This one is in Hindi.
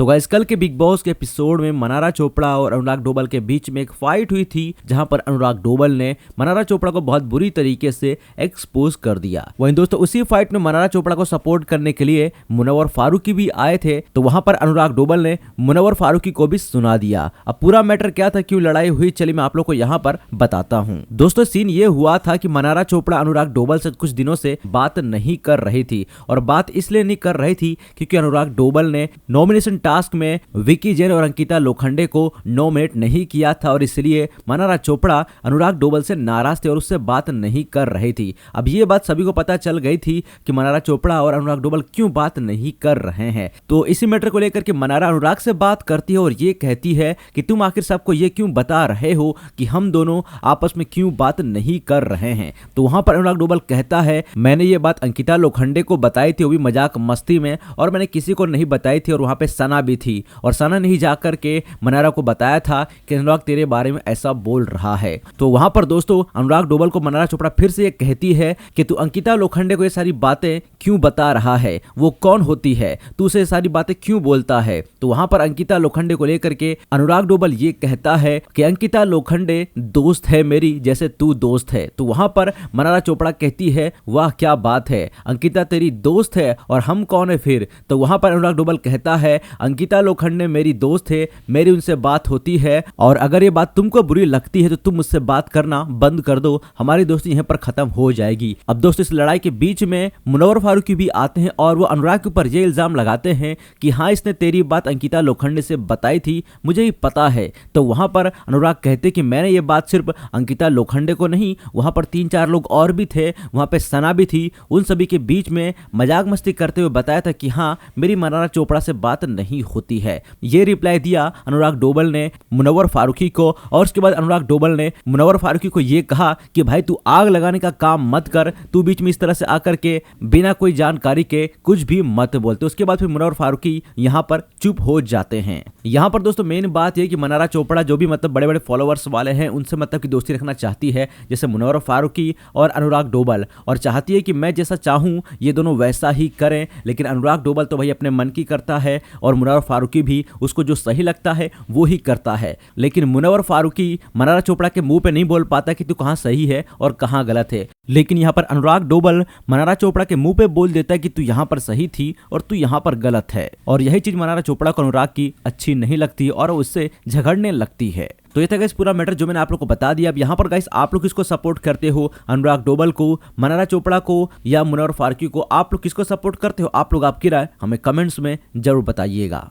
तो गाइस कल के बिग बॉस के एपिसोड में मनारा चोपड़ा और अनुराग डोबल के बीच में एक फाइट हुई थी, जहां पर अनुराग डोबल ने मनारा चोपड़ा को बहुत बुरी तरीके से एक्सपोज कर दिया। वहीं दोस्तों उसी फाइट में मनारा चोपड़ा को सपोर्ट करने के लिए मुनव्वर फारूकी भी आए थे, तो वहां पर अनुराग डोबल ने मुनव्वर फारूकी को भी सुना दिया। अब पूरा मैटर क्या था, क्यों लड़ाई हुई, चलिए मैं आप लोग को यहाँ पर बताता हूँ। दोस्तों सीन ये हुआ था कि मनारा चोपड़ा अनुराग डोबल से कुछ दिनों से बात नहीं कर रही थी, और बात इसलिए नहीं कर रही थी क्योंकि अनुराग डोबल ने नॉमिनेशन टास्क में विकी जैन और अंकिता लोखंडे को नॉमिनेट नहीं किया था, और इसलिए मनारा चोपड़ा अनुराग डोबल से नाराज थे और उससे बात नहीं कर रही थी। अब ये बात सभी को पता चल गई थी कि मनारा चोपड़ा और अनुराग डोबल क्यों बात नहीं कर रहे हैं। तो इसी मैटर को लेकर के मनारा अनुराग से बात करती है और ये कहती है कि तुम आखिर सबको ये क्यों बता रहे हो कि हम दोनों आपस में क्यों बात नहीं कर रहे हैं। तो वहां पर अनुराग डोबल कहता है, मैंने ये बात अंकिता लोखंडे को बताई थी, वो भी मजाक मस्ती में, और मैंने किसी को नहीं बताई थी, और वहां पे सना भी थी, और सना ने ही जाकर के मनारा को बताया था कि अनुराग तेरे बारे में ऐसा बोल रहा है। तो वहां पर दोस्तों अनुराग डोबल को मनारा चोपड़ा फिर से ये कहती है कि तू अंकिता लोखंडे को ये सारी बातें क्यों बता रहा है, वो कौन होती है, तू उसे सारी बातें क्यों बोलता है। तो वहां पर अंकिता लोखंडे को लेकर के अनुराग डोबल ये कहता है कि अंकिता लोखंडे दोस्त है मेरी, जैसे तू दोस्त है। तो वहां पर मनारा चोपड़ा कहती है, वाह क्या बात है, अंकिता तेरी दोस्त है और हम कौन है फिर। तो वहां पर अनुराग डोबल कहता है, अंकिता लोखंडे मेरी दोस्त है, मेरी उनसे बात होती है, और अगर ये बात तुमको बुरी लगती है तो तुम मुझसे बात करना बंद कर दो, हमारी दोस्ती यहीं पर खत्म हो जाएगी। अब दोस्तों इस लड़ाई के बीच में मुनव्वर फारूकी भी आते हैं और वो अनुराग के ऊपर ये इल्जाम लगाते हैं कि हाँ इसने तेरी बात अंकिता लोखंडे से बताई थी, मुझे ही पता है। तो वहां पर अनुराग कहते कि मैंने ये बात सिर्फ अंकिता लोखंडे को नहीं, वहां पर 3-4 लोग और भी थे, वहां पे सना भी थी, उन सभी के बीच में मजाक मस्ती करते हुए बताया था कि हाँ मेरी मनारा चोपड़ा से बात नहीं होती है। ये रिप्लाई दिया अनुराग डोबल ने मुनव्वर फारूकी को, और उसके बाद अनुराग डोबल ने मुनव्वर फारूकी को ये कहा कि भाई तू आग लगाने का काम मत कर, तू बीच में इस तरह से आकर के बिना कोई जानकारी के कुछ भी मत बोलते। उसके बाद फिर मुनव्वर फारूकी यहाँ पर चुप हो जाते हैं। यहाँ पर दोस्तों मेन बात यह कि मनारा चोपड़ा जो भी मतलब बड़े बड़े फॉलोअर्स वाले हैं उनसे मतलब की दोस्ती रखना चाहती है, जैसे मुनव्वर फारूकी और अनुराग डोबल, और चाहती है कि मैं जैसा चाहूं ये दोनों वैसा ही करें। लेकिन अनुराग डोबल तो भाई अपने मन की करता है, और मुनव्वर फारूकी भी उसको जो सही लगता है वो ही करता है। लेकिन मुनव्वर फारूकी मनारा चोपड़ा के मुंह पे नहीं बोल पाता कि तू कहां सही है और कहां गलत है, लेकिन यहाँ पर अनुराग डोबल मनारा चोपड़ा के मुंह पे बोल देता है कि तू यहाँ पर सही थी और तू यहाँ पर गलत है। और यही चीज मनारा चोपड़ा को अनुराग की अच्छी नहीं लगती और उससे झगड़ने लगती है। तो ये था गाइस पूरा मैटर जो मैंने आप लोग को बता दिया। अब यहाँ पर गाइस आप लोग किसको सपोर्ट करते हो, अनुराग डोबल को, मनारा चोपड़ा को, या मुनव्वर फारूकी को? आप लोग किसको सपोर्ट करते हो? आप लोग आपकी राय हमें कमेंट्स में जरूर बताइएगा।